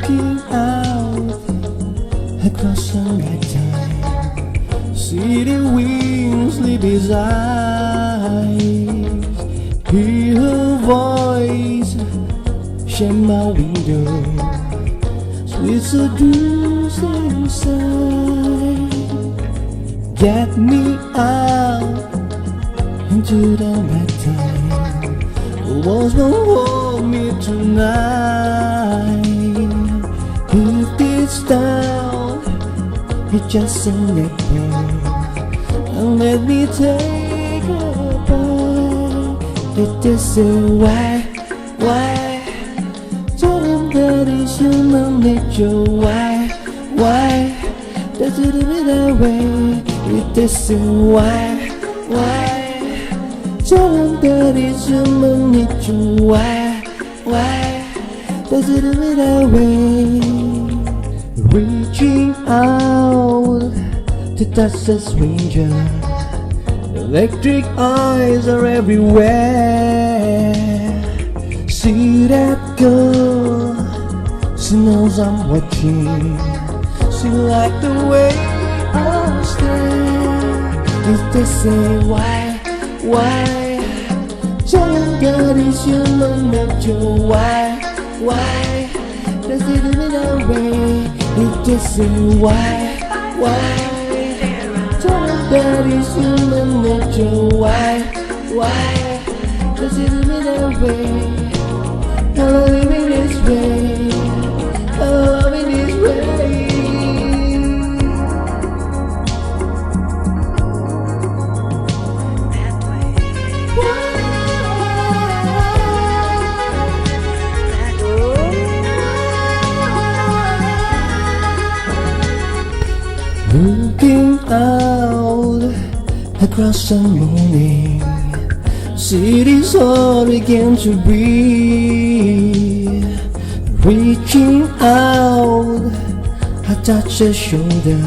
Looking out across the night time, see the wind sleep his eyes, hear her voice share my window, sweet seducing inside. Get me out into the night time. Who wants to hold me tonight? If it's down, it's just a nipple, and let me take a bite. It is a why? Tell them that it's human nature. Why does it be that way? It is a why? Tell them that it's human nature. Why does it be that way? Reaching out to touch a stranger, electric eyes are everywhere. See that girl, she knows I'm watching. She like the way I stare. If they say why? Tell them that it's human nature. Why does it do that way? If they say why? Tell them that it's human nature. Why does it do that way? I'm living this way, I'm loving this way. Looking out across the morning, city's all began to breathe. Reaching out, I touch her shoulder,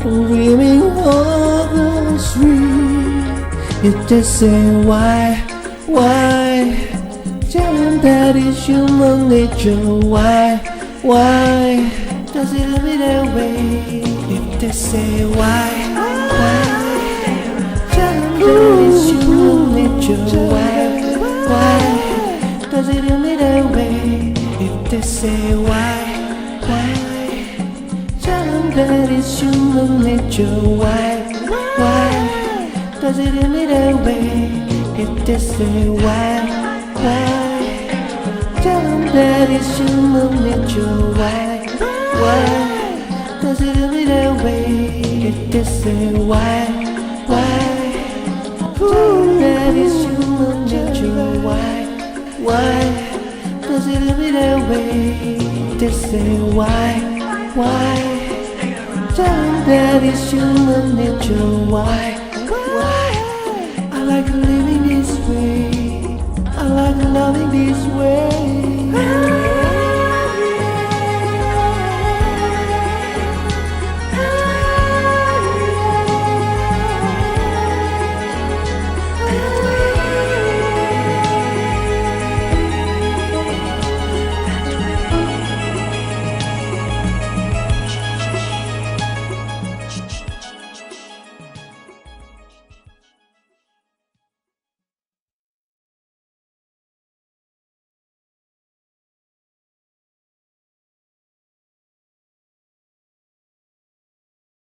dreaming of the street. If they say why? Tell them that it's human nature. Why does it be that way? If they say why? Tell them that it's human nature. Why does it be that way? If they say why? Tell them that it's human nature. Why does it be that way? If they say why? Tell them that it's human nature. Why does it be that way? If they say why? Tell them that it's human nature. Why does it be that way? They say why? Tell them that it's human nature. Why? I like living this way, I like loving this way.